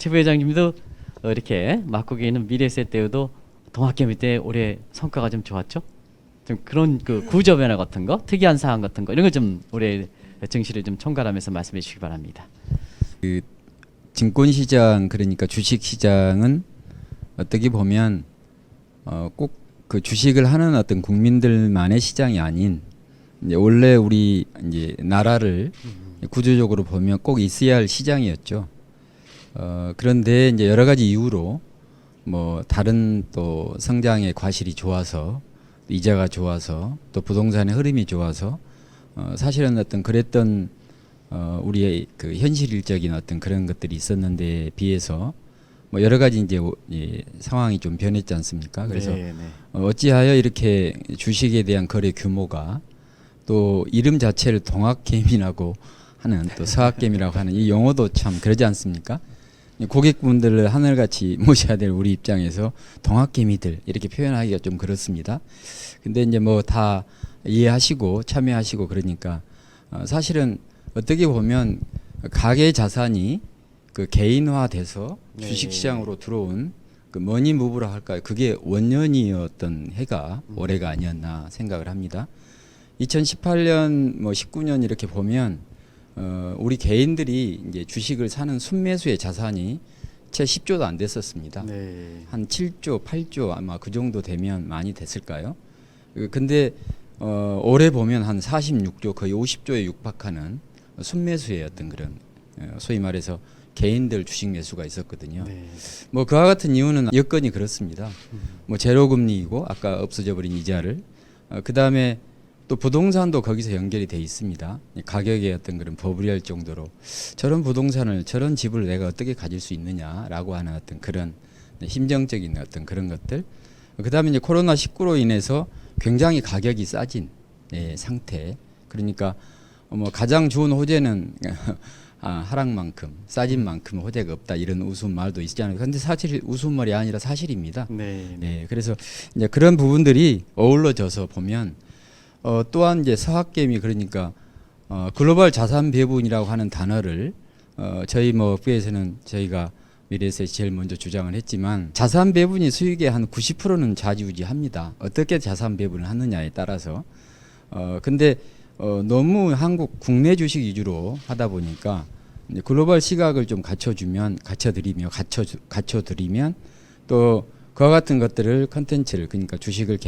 최 부회장님도 이렇게 맡고 계시는 미래세 때도 동학개미 때 올해 성과가 좀 좋았죠? 좀 그런 그 구조 변화 같은 거, 특이한 사항 같은 거 이런 거 좀 올해 증시를 좀 총괄하면서 말씀해 주시기 바랍니다. 그 증권시장 그러니까 주식시장은 어떻게 보면 꼭 그 주식을 하는 어떤 국민들만의 시장이 아닌 이제 원래 우리 이제 나라를 구조적으로 보면 꼭 있어야 할 시장이었죠. 그런데 이제 여러 가지 이유로 뭐 다른 또 성장의 과실이 좋아서 이자가 좋아서 또 부동산의 흐름이 좋아서 사실은 어떤 그랬던 우리의 그 현실적인 어떤 그런 것들이 있었는데 비해서 뭐 여러 가지 이제 상황이 좀 변했지 않습니까? 그래서 네, 네. 어찌하여 이렇게 주식에 대한 거래 규모가 또 이름 자체를 동학개미라고 하는 또 서학개미라고 하는 이 용어도 참 그러지 않습니까? 고객분들을 하늘같이 모셔야 될 우리 입장에서 동학개미들 이렇게 표현하기가 좀 그렇습니다. 근데 이제 뭐 다 이해하시고 참여하시고 그러니까 사실은 어떻게 보면 가계 자산이 그 개인화돼서 네. 주식시장으로 들어온 그 머니 무브라 할까요? 그게 원년이었던 해가 올해가 아니었나 생각을 합니다. 2018년 뭐 19년 이렇게 보면 우리 개인들이 이제 주식을 사는 순매수의 자산이 채 10조도 안 됐었습니다. 네. 한 7조, 8조 아마 그 정도 되면 많이 됐을까요? 근데 올해 보면 한 46조 거의 50조에 육박하는 순매수의 어떤 그런 소위 말해서 개인들 주식 매수가 있었거든요. 네. 뭐 그와 같은 이유는 여건이 그렇습니다. 뭐 제로 금리이고 아까 없어져 버린 이자를 그 다음에 또 부동산도 거기서 연결이 돼 있습니다. 가격의 어떤 그런 버블이할 정도로 저런 부동산을 저런 집을 내가 어떻게 가질 수 있느냐라고 하는 어떤 그런 심정적인 어떤 그런 것들. 그 다음에 이제 코로나 19로 인해서 굉장히 가격이 싸진 상태. 그러니까 뭐 가장 좋은 호재는 하락만큼 싸진 만큼 호재가 없다 이런 우스운 말도 있잖아요. 그런데 사실 우스운 말이 아니라 사실입니다. 네. 네, 그래서 이제 그런 부분들이 어우러져서 보면 또한 이제 서학개미 그러니까 글로벌 자산 배분이라고 하는 단어를 저희 뭐 업계에서는 저희가 미래에서 제일 먼저 주장을 했지만 자산 배분이 수익의 한 90%는 좌지우지합니다. 어떻게 자산 배분을 하느냐에 따라서 근데 너무 한국 국내 주식 위주로 하다 보니까 이제 글로벌 시각을 좀 갖춰드리면 또 그와 같은 것들을 컨텐츠를 그러니까 주식을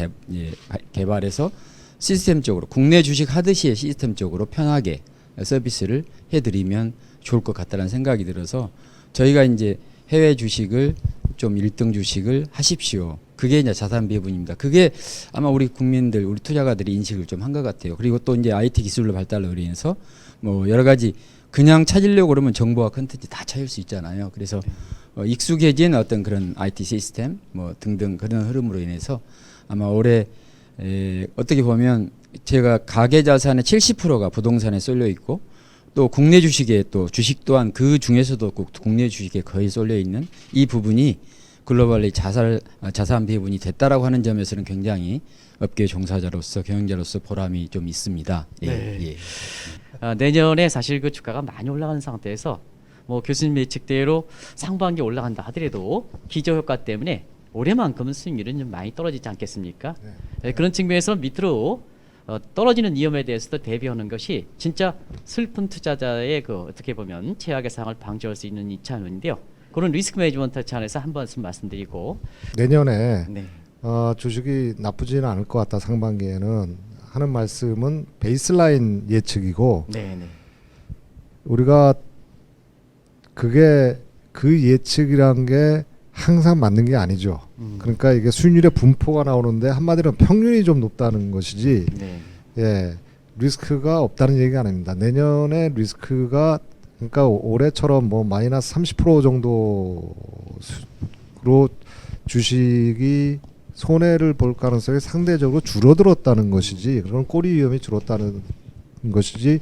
개발해서 시스템적으로 국내 주식 하듯이 시스템적으로 편하게 서비스를 해드리면 좋을 것 같다는 생각이 들어서 저희가 이제 해외 주식을 좀 1등 주식을 하십시오. 그게 이제 자산 배분입니다. 그게 아마 우리 국민들, 우리 투자가들이 인식을 좀 한 것 같아요. 그리고 또 이제 IT 기술로 발달로 인해서 뭐 여러 가지 그냥 찾으려고 그러면 정보와 컨텐츠 다 찾을 수 있잖아요. 그래서 익숙해진 어떤 그런 IT 시스템 뭐 등등 그런 흐름으로 인해서 아마 올해 어떻게 보면 제가 가계 자산의 70%가 부동산에 쏠려 있고 또 국내 주식에 또 주식 또한 그 중에서도 국내 주식에 거의 쏠려 있는 이 부분이 글로벌리 자산 배분이 됐다라고 하는 점에서는 굉장히 업계 종사자로서 경영자로서 보람이 좀 있습니다. 네. 예. 내년에 사실 그 주가가 많이 올라가는 상태에서 뭐 교수님 예측대로 상반기 올라간다 하더라도 기저효과 때문에 올해만큼은 수익률은 좀 많이 떨어지지 않겠습니까? 네. 그런 측면에서 밑으로 떨어지는 위험에 대해서도 대비하는 것이 진짜 슬픈 투자자의 그 어떻게 보면 최악의 상황을 방지할 수 있는 이 차원인데요. 그런 리스크 매니지먼트 차원에서 한 번씀 말씀드리고 내년에 네. 주식이 나쁘지는 않을 것 같다 상반기에는 하는 말씀은 베이스라인 예측이고 네, 네. 우리가 그게 그 예측이란 게 항상 맞는 게 아니죠. 그러니까 이게 수익률의 분포가 나오는데 한마디로 평균이 좀 높다는 것이지 네. 예, 리스크가 없다는 얘기가 아닙니다. 내년에 리스크가 그러니까 올해처럼 뭐 마이너스 30% 정도로 주식이 손해를 볼 가능성이 상대적으로 줄어들었다는 것이지 그런 꼬리 위험이 줄었다는 것이지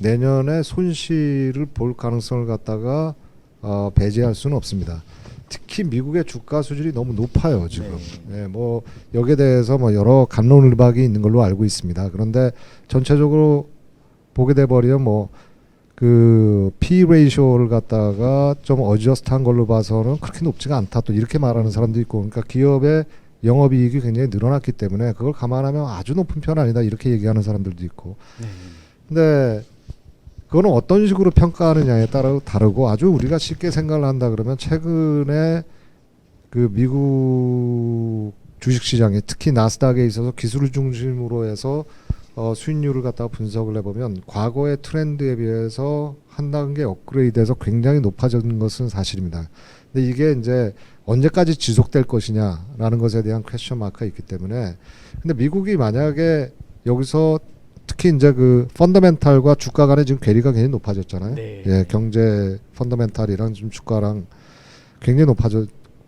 내년에 손실을 볼 가능성을 갖다가 배제할 수는 없습니다. 특히 미국의 주가 수준이 너무 높아요 지금. 네, 뭐 여기에 대해서 뭐 여러 갑론을박이 있는 걸로 알고 있습니다. 그런데 전체적으로 보게 돼 버리면 뭐 그 P 레이쇼를 갖다가 좀 어저스트한 걸로 봐서는 그렇게 높지가 않다 또 이렇게 말하는 사람도 있고 그러니까 기업의 영업이익이 굉장히 늘어났기 때문에 그걸 감안하면 아주 높은 편 아니다 이렇게 얘기하는 사람들도 있고 근데 그거는 어떤 식으로 평가하느냐에 따라 다르고 아주 우리가 쉽게 생각을 한다 그러면 최근에 그 미국 주식시장에 특히 나스닥에 있어서 기술을 중심으로 해서 수익률을 갖다가 분석을 해보면 과거의 트렌드에 비해서 한 단계 업그레이드해서 굉장히 높아진 것은 사실입니다. 근데 이게 이제 언제까지 지속될 것이냐라는 것에 대한 퀘스천 마크가 있기 때문에 근데 미국이 만약에 여기서 특히 이제 그 펀더멘탈과 주가 간에 지금 괴리가 굉장히 높아졌잖아요. 네. 예, 경제 펀더멘탈이랑 지금 주가랑 굉장히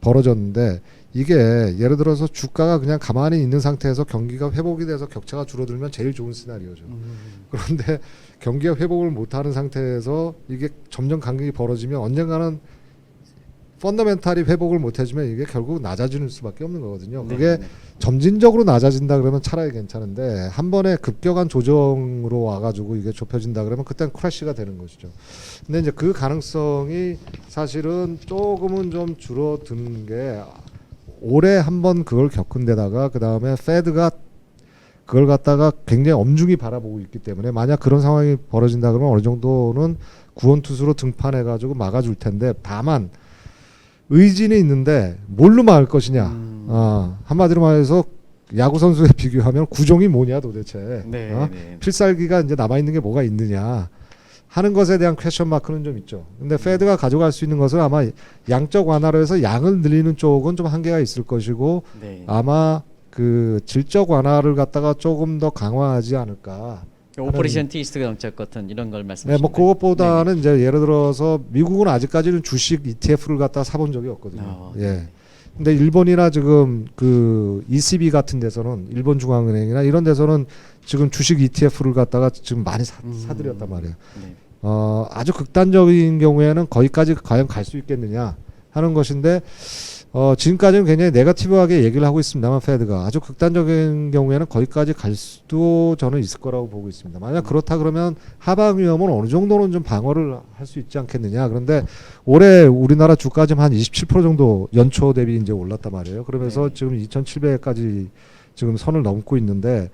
벌어졌는데 이게 예를 들어서 주가가 그냥 가만히 있는 상태에서 경기가 회복이 돼서 격차가 줄어들면 제일 좋은 시나리오죠. 그런데 경기가 회복을 못하는 상태에서 이게 점점 간격이 벌어지면 언젠가는 펀더멘탈이 회복을 못해주면 이게 결국 낮아지는 수밖에 없는 거거든요. 그게 점진적으로 낮아진다 그러면 차라리 괜찮은데 한 번에 급격한 조정으로 와가지고 이게 좁혀진다 그러면 그땐 크래시가 되는 것이죠. 근데 이제 그 가능성이 사실은 조금은 좀 줄어드는 게 올해 한 번 그걸 겪은 데다가 그 다음에 페드가 그걸 갖다가 굉장히 엄중히 바라보고 있기 때문에 만약 그런 상황이 벌어진다 그러면 어느 정도는 구원투수로 등판해가지고 막아줄 텐데 다만 의지는 있는데 뭘로 막을 것이냐. 한마디로 말해서 야구 선수에 비교하면 구종이 뭐냐 도대체. 필살기가 이제 남아 있는 게 뭐가 있느냐 하는 것에 대한 퀘스천 마크는 좀 있죠. 근데 페드가 가져갈 수 있는 것은 아마 양적 완화로 해서 양을 늘리는 쪽은 좀 한계가 있을 것이고 아마 그 질적 완화를 갖다가 조금 더 강화하지 않을까. 오퍼레이션 트위스트 정책 같은 이런 걸 말씀하시는 네, 뭐 그것보다는 이제 예를 들어서 미국은 아직까지는 주식 ETF를 갖다 사본 적이 없거든요. 예. 근데 일본이나 지금 그 ECB 같은 데서는 일본 중앙은행이나 이런 데서는 지금 주식 ETF를 갖다가 지금 많이 사들였단 말이에요. 아주 극단적인 경우에는 거기까지 과연 갈 수 있겠느냐 하는 것인데 지금까지는 굉장히 네거티브하게 얘기를 하고 있습니다만 페드가 아주 극단적인 경우에는 거기까지 갈 수도 저는 있을 거라고 보고 있습니다. 만약 그렇다 그러면 하방 위험은 어느 정도는 좀 방어를 할 수 있지 않겠느냐. 그런데 올해 우리나라 주가 지금 한 27% 정도 연초 대비 이제 올랐단 말이에요. 그러면서 지금 2,700까지 지금 선을 넘고 있는데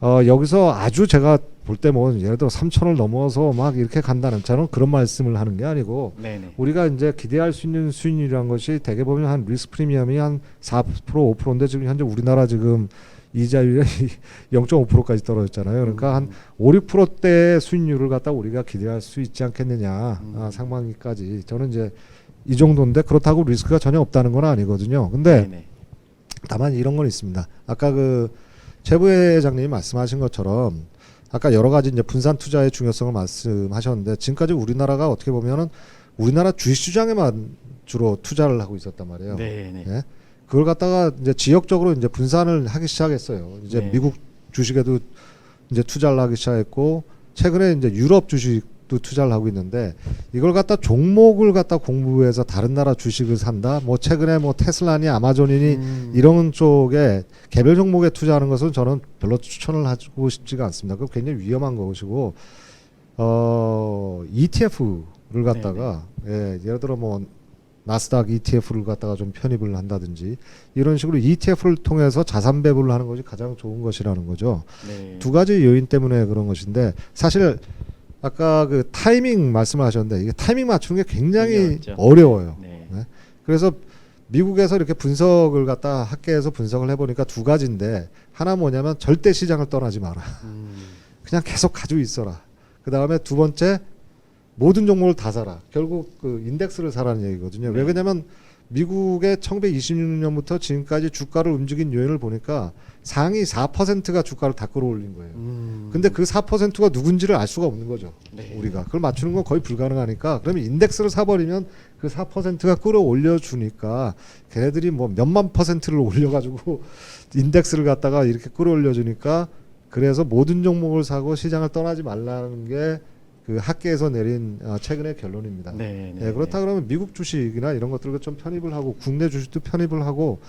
여기서 아주 제가 볼 때 뭐 예를 들어 3,000을 넘어서 막 이렇게 간다는 저는 그런 말씀을 하는 게 아니고 우리가 이제 기대할 수 있는 수익률이라는 것이 대개 보면 한 리스크 프리미엄이 한 4% 5%인데 지금 현재 우리나라 지금 이자율이 0.5%까지 떨어졌잖아요. 그러니까 한 5, 6%대의 수익률을 갖다 우리가 기대할 수 있지 않겠느냐. 상반기까지 저는 이제 이 정도인데 그렇다고 리스크가 전혀 없다는 건 아니거든요. 근데 다만 이런 건 있습니다. 아까 그 최 부회장님이 말씀하신 것처럼 아까 여러 가지 이제 분산 투자의 중요성을 말씀하셨는데 지금까지 우리나라가 어떻게 보면은 우리나라 주식시장에만 주로 투자를 하고 있었단 말이에요. 예? 그걸 갖다가 이제 지역적으로 이제 분산을 하기 시작했어요. 이제 미국 주식에도 이제 투자를 하기 시작했고 최근에 이제 유럽 주식도 투자를 하고 있는데 이걸 갖다 종목을 갖다 공부해서 다른 나라 주식을 산다. 뭐 최근에 뭐 테슬라니 아마존이니 이런 쪽에 개별 종목에 투자하는 것은 저는 별로 추천을 하고 싶지가 않습니다. 그거 굉장히 위험한 것이고 ETF를 갖다가 예를 들어 뭐 나스닥 ETF를 갖다가 좀 편입을 한다든지 이런 식으로 ETF를 통해서 자산 배분을 하는 것이 가장 좋은 것이라는 거죠. 두 가지 요인 때문에 그런 것인데 사실 아까 그 타이밍 말씀하셨는데 이게 타이밍 맞추는 게 굉장히 어려워요. 그래서 미국에서 이렇게 분석을 갖다 학계에서 분석을 해보니까 두 가지인데 하나 뭐냐면 절대 시장을 떠나지 마라. 그냥 계속 가지고 있어라. 그 다음에 두 번째 모든 종목을 다 사라. 결국 그 인덱스를 사라는 얘기거든요. 왜 그러냐면 미국의 1926년부터 지금까지 주가를 움직인 요인을 보니까 상위 4%가 주가를 다 끌어올린 거예요. 근데 그 4%가 누군지를 알 수가 없는 거죠. 우리가 그걸 맞추는 건 거의 불가능하니까 그러면 인덱스를 사버리면 그 4%가 끌어올려 주니까 걔네들이 뭐 몇만 %를 올려가지고 인덱스를 갖다가 이렇게 끌어올려 주니까 그래서 모든 종목을 사고 시장을 떠나지 말라는 게 그 학계에서 내린 최근의 결론입니다. 그렇다 그러면 미국 주식이나 이런 것들을 좀 편입을 하고 국내 주식도 편입을 하고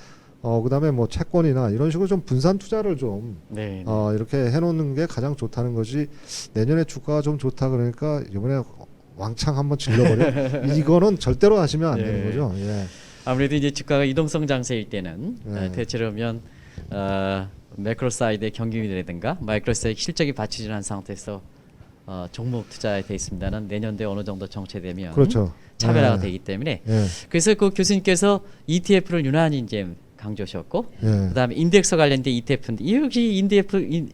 그다음에 뭐 채권이나 이런 식으로 좀 분산 투자를 좀 이렇게 해놓는 게 가장 좋다는 것이 내년에 주가가 좀 좋다 그러니까 이번에 왕창 한번 질러버려. 이거는 절대로 하시면 안 되는 예. 거죠. 예. 아무래도 이제 주가가 이동성 장세일 때는 네. 대체로면 매크로 사이드의 경기율이라든가 마이크로 사이드 실적이 받치지 않은 상태에서 종목 투자에 돼 있습니다는 내년도에 어느 정도 정체되면 그렇죠. 차별화가 예. 되기 때문에 예. 그래서 그 교수님께서 ETF를 유난히 이제 강조하셨고 예. 그다음에 인덱스 관련된 ETF인데 역시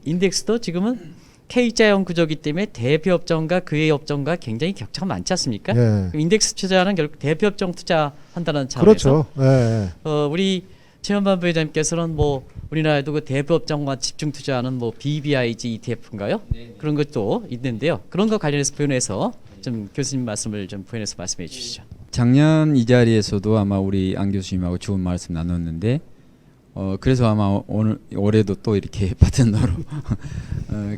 인덱스도 지금은 K자형 구조기 때문에 대표 업종과 그의 업종과 굉장히 격차가 많지 않습니까? 예. 그럼 인덱스 투자는 결국 대표 업종 투자한다는 차원에서 그렇죠. 예. 우리 최현반 부회장님께서는 뭐 우리나라에도 그 대표 업종과 집중 투자하는 뭐 BBIG ETF인가요? 그런 것도 있는데요. 그런 거 관련해서 부연해서 좀 교수님 말씀을 좀 부연해서 말씀해 주시죠. 작년 이 자리에서도 아마 우리 안 교수님하고 좋은 말씀 나눴는데 그래서 아마 올해도 또 이렇게 파트너로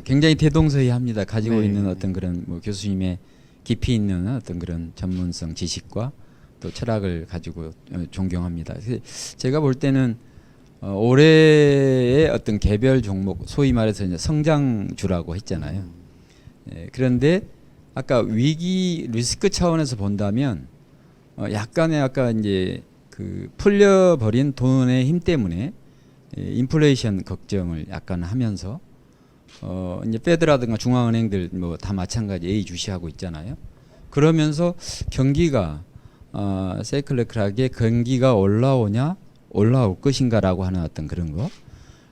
굉장히 대동소이합니다. 가지고 네. 있는 어떤 그런 뭐 교수님의 깊이 있는 어떤 그런 전문성 지식과 또 철학을 가지고 존경합니다. 그래서 제가 볼 때는 올해의 어떤 개별 종목 소위 말해서 이제 성장주라고 했잖아요. 그런데 아까 위기 리스크 차원에서 본다면 약간의 아까 이제 그 풀려버린 돈의 힘 때문에 인플레이션 걱정을 약간 하면서 이제 페드라든가 중앙은행들 뭐 다 마찬가지 예의주시하고 있잖아요. 그러면서 경기가 사이클리컬하게 경기가 올라오냐 올라올 것인가라고 하는 어떤 그런 거.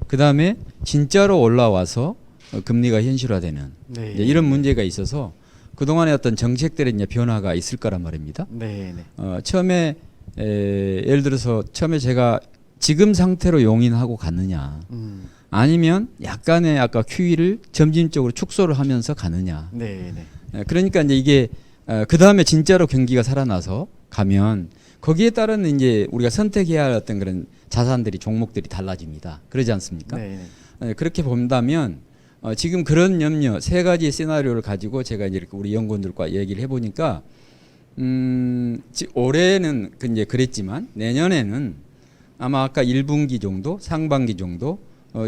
그 다음에 진짜로 올라와서 금리가 현실화되는 네. 이제 이런 문제가 있어서 그 동안의 어떤 정책들의 이제 변화가 있을 거란 말입니다. 네, 네. 처음에 예를 들어서 처음에 제가 지금 상태로 용인하고 갔느냐 아니면 약간의 아까 QE를 점진적으로 축소를 하면서 가느냐. 네, 네. 그러니까 이제 이게 그 다음에 진짜로 경기가 살아나서 가면 거기에 따른 이제 우리가 선택해야 할 어떤 그런 자산들이 종목들이 달라집니다. 그러지 않습니까? 네, 네. 그렇게 본다면 지금 그런 염려 세 가지 시나리오를 가지고 제가 이제 이렇게 우리 연구원들과 얘기를 해보니까 올해는 이제 그랬지만 내년에는 아마 아까 1분기 정도, 상반기 정도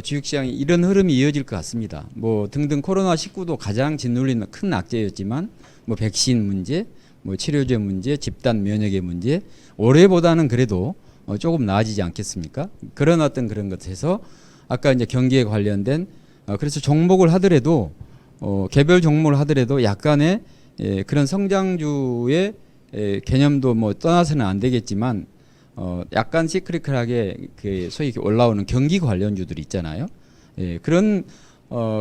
주식시장이 이런 흐름이 이어질 것 같습니다. 뭐 등등 코로나19도 가장 짓눌리는 큰 악재였지만 뭐 백신 문제, 뭐 치료제 문제, 집단 면역의 문제 올해보다는 그래도 조금 나아지지 않겠습니까? 그런 어떤 그런 것에서 아까 이제 경기에 관련된 그래서 종목을 하더라도 개별 종목을 하더라도 약간의 그런 성장주의 개념도 뭐 떠나서는 안 되겠지만 약간 시크리컬하게 그 소위 올라오는 경기 관련주들 있잖아요. 그런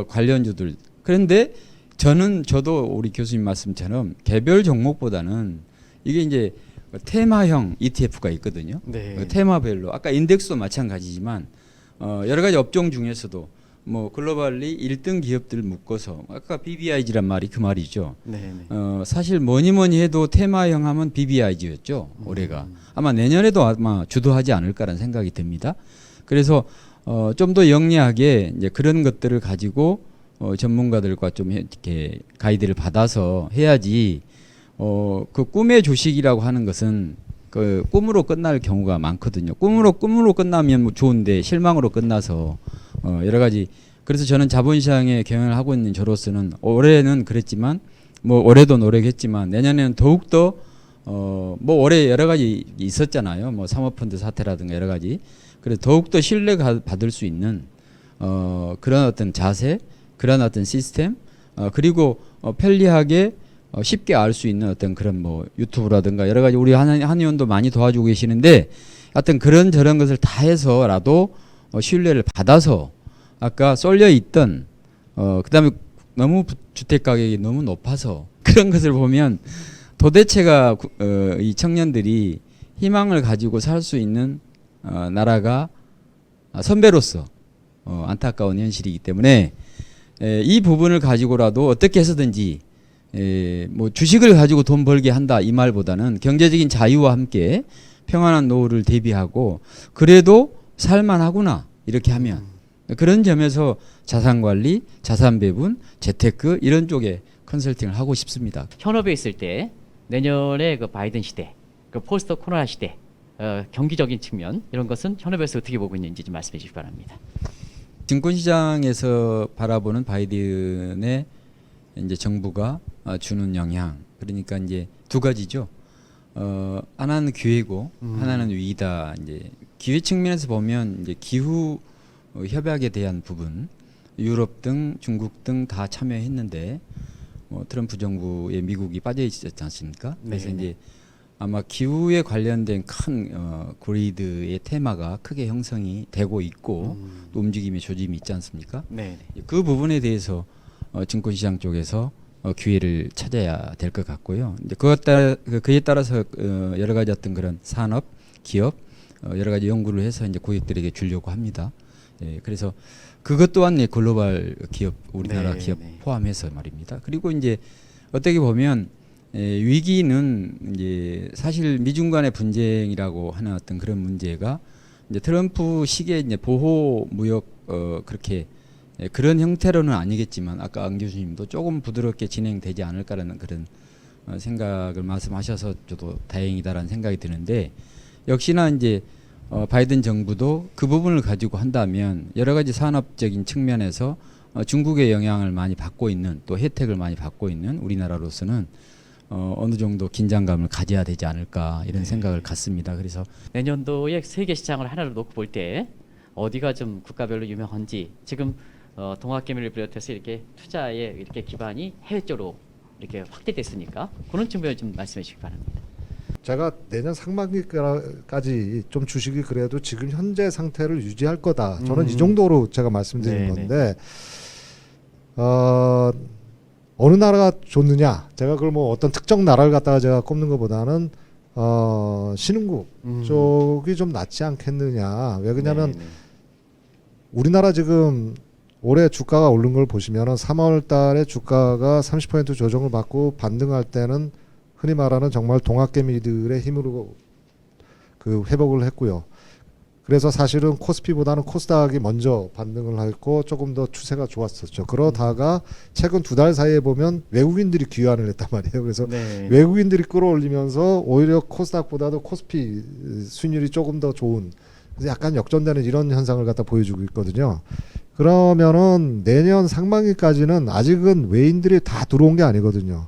관련주들. 그런데 저도 우리 교수님 말씀처럼 개별 종목보다는 이게 이제 테마형 ETF가 있거든요. 네. 테마별로 아까 인덱스도 마찬가지지만 여러 가지 업종 중에서도 뭐 글로벌리 1등 기업들 묶어서 아까 BBIG란 말이 그 말이죠. 네, 네. 사실 뭐니 해도 테마형 하면 BBIG였죠. 올해가. 아마 내년에도 아마 주도하지 않을까라는 생각이 듭니다. 그래서 좀 더 영리하게 이제 그런 것들을 가지고 전문가들과 좀 이렇게 가이드를 받아서 해야지 그 꿈의 주식이라고 하는 것은 그 꿈으로 끝날 경우가 많거든요. 꿈으로 끝나면 뭐 좋은데 실망으로 끝나서 여러 가지. 그래서 저는 자본시장에 경영을 하고 있는 저로서는 올해는 그랬지만 뭐 올해도 노력했지만 내년에는 더욱더 뭐 올해 여러 가지 있었잖아요. 뭐 사모펀드 사태라든가 여러 가지. 그래서 더욱더 신뢰 받을 수 있는 그런 어떤 자세, 그런 어떤 시스템, 그리고 편리하게 쉽게 알 수 있는 어떤 그런 뭐 유튜브라든가 여러 가지 우리 한의원도 많이 도와주고 계시는데 하여튼 그런 저런 것을 다 해서라도 신뢰를 받아서 아까 쏠려 있던 그다음에 너무 주택 가격이 너무 높아서 그런 것을 보면 도대체가 이 청년들이 희망을 가지고 살 수 있는 나라가 선배로서 안타까운 현실이기 때문에 이 부분을 가지고라도 어떻게 해서든지 뭐 주식을 가지고 돈 벌게 한다 이 말보다는 경제적인 자유와 함께 평안한 노후를 대비하고 그래도 살만하구나 이렇게 하면 그런 점에서 자산관리, 자산배분, 재테크 이런 쪽에 컨설팅을 하고 싶습니다. 현업에 있을 때 내년에 그 바이든 시대, 그 포스트 코로나 시대 경기적인 측면 이런 것은 현업에서 어떻게 보고 있는지 좀 말씀해 주시기 바랍니다. 증권시장에서 바라보는 바이든의 이제 정부가 주는 영향 그러니까 이제 두 가지죠. 하나는 기회고 하나는 위기다. 이제 기회 측면에서 보면 이제 기후 협약에 대한 부분, 유럽 등 중국 등 다 참여했는데 트럼프 정부에 미국이 빠져 있었지 않습니까? 그래서 네네. 이제 아마 기후에 관련된 큰 그리드의 테마가 크게 형성이 되고 있고 또 움직임의 조짐이 있지 않습니까? 네. 그 부분에 대해서 증권시장 쪽에서 기회를 찾아야 될 것 같고요. 이제 그에 따라서 여러 가지 어떤 그런 산업, 기업 여러 가지 연구를 해서 이제 고객들에게 주려고 합니다. 예, 그래서 그것 또한 글로벌 기업, 우리나라 네, 기업 네. 포함해서 말입니다. 그리고 이제 어떻게 보면 위기는 이제 사실 미중 간의 분쟁이라고 하는 어떤 그런 문제가 이제 트럼프 시기에 이제 보호 무역 그렇게 그런 형태로는 아니겠지만 아까 안 교수님도 조금 부드럽게 진행되지 않을까라는 그런 생각을 말씀하셔서 저도 다행이다라는 생각이 드는데 역시나 이제 바이든 정부도 그 부분을 가지고 한다면 여러 가지 산업적인 측면에서 중국의 영향을 많이 받고 있는 또 혜택을 많이 받고 있는 우리나라로서는 어느 정도 긴장감을 가져야 되지 않을까 이런 생각을 갖습니다. 그래서 내년도에 세계 시장을 하나로 놓고 볼 때 어디가 좀 국가별로 유명한지 지금 동학개미를 비롯해서 이렇게 투자에 이렇게 기반이 해외 쪽으로 이렇게 확대됐으니까 그런 측면을 좀 말씀해 주시기 바랍니다. 제가 내년 상반기까지 좀 주식이 그래도 지금 현재 상태를 유지할 거다. 저는 이 정도로 제가 말씀드린 네네. 건데 어느 나라가 좋느냐? 제가 그걸 뭐 어떤 특정 나라를 갖다가 제가 꼽는 것보다는 신흥국 쪽이 좀 낫지 않겠느냐? 왜 그러냐면 네네. 우리나라 지금 올해 주가가 오른 걸 보시면은 3월 달에 주가가 30% 조정을 받고 반등할 때는 흔히 말하는 정말 동학개미들의 힘으로 그 회복을 했고요. 그래서 사실은 코스피보다는 코스닥이 먼저 반등을 했고 조금 더 추세가 좋았었죠. 그러다가 최근 2달 사이에 보면 외국인들이 귀환을 했단 말이에요. 그래서 네. 외국인들이 끌어올리면서 오히려 코스닥보다도 코스피 수익률이 조금 더 좋은, 그래서 약간 역전되는 이런 현상을 갖다 보여주고 있거든요. 그러면은 내년 상반기까지는 아직은 외인들이 다 들어온 게 아니거든요.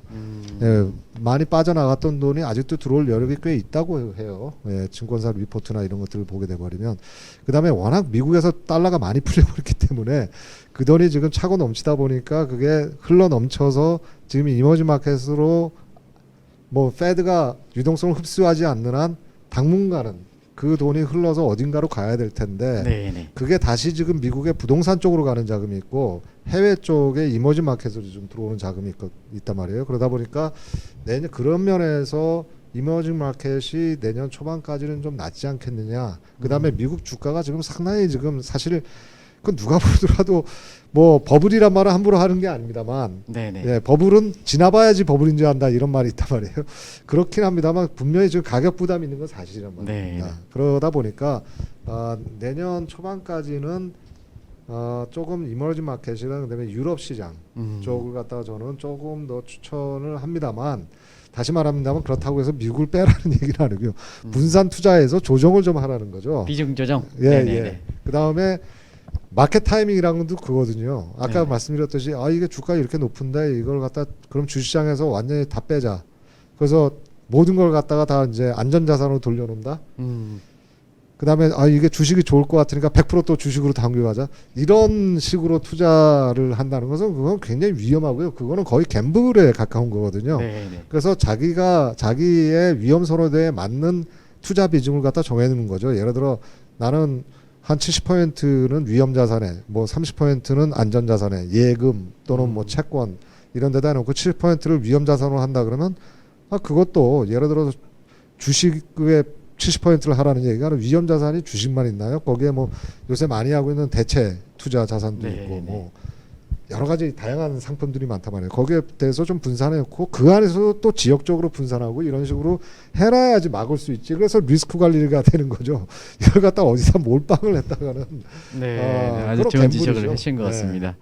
예, 많이 빠져나갔던 돈이 아직도 들어올 여력이 꽤 있다고 해요. 예, 증권사 리포트나 이런 것들을 보게 돼버리면. 그 다음에 워낙 미국에서 달러가 많이 풀려버렸기 때문에 그 돈이 지금 차고 넘치다 보니까 그게 흘러 넘쳐서 지금 이머징 마켓으로 뭐 페드가 유동성을 흡수하지 않는 한 당분간은 그 돈이 흘러서 어딘가로 가야 될 텐데 네네. 그게 다시 지금 미국의 부동산 쪽으로 가는 자금이 있고 해외 쪽에 이머징 마켓으로 좀 들어오는 자금이 있단 말이에요. 그러다 보니까 내년 그런 면에서 이머징 마켓이 내년 초반까지는 좀 낫지 않겠느냐. 그다음에 미국 주가가 지금 상당히 지금 사실 그 누가 보더라도 뭐 버블이란 말은 함부로 하는 게 아닙니다만 네네. 예, 버블은 지나봐야지 버블인 줄 안다 이런 말이 있단 말이에요. 그렇긴 합니다만 분명히 지금 가격 부담이 있는 건 사실이란 말입니다. 네. 그러다 보니까 내년 초반까지는 조금 이머징 마켓이랑 그다음에 유럽 시장 쪽을 갖다가 저는 조금 더 추천을 합니다만 다시 말합니다만 그렇다고 해서 미국을 빼라는 얘기는 아니고요. 분산 투자해서 조정을 좀 하라는 거죠. 비중 조정. 예, 네네네. 예. 그다음에 마켓 타이밍이라는 것도 그거거든요. 아까 네. 말씀드렸듯이 이게 주가 이렇게 높은데 이걸 갖다 그럼 주시장에서 완전히 다 빼자. 그래서 모든 걸 갖다가 다 이제 안전자산으로 돌려놓는다. 그다음에 이게 주식이 좋을 것 같으니까 100%또 주식으로 당겨가자. 이런 식으로 투자를 한다는 것은 그건 굉장히 위험하고요. 그거는 거의 갬블에 가까운 거거든요. 네네. 그래서 자기의 위험 선호도에 맞는 투자 비중을 갖다 정해놓는 거죠. 예를 들어 나는 한 70%는 위험 자산에, 뭐 30%는 안전 자산에, 예금 또는 뭐 채권 이런 데다 놓고 70%를 위험 자산으로 한다 그러면 그것도 예를 들어 주식의 70%를 하라는 얘기가 위험 자산이 주식만 있나요? 거기에 뭐 요새 많이 하고 있는 대체 투자 자산도 네, 있고 네. 뭐 여러 가지 다양한 상품들이 많단 말이에요. 거기에 대해서 좀 분산해놓고 그 안에서 또 지역적으로 분산하고 이런 식으로 해놔야지 막을 수 있지. 그래서 리스크 관리가 되는 거죠. 이걸 갖다 어디다 몰빵을 했다가는 네. 아주 그런 좋은 지적을 갬블이죠. 하신 것 네. 같습니다.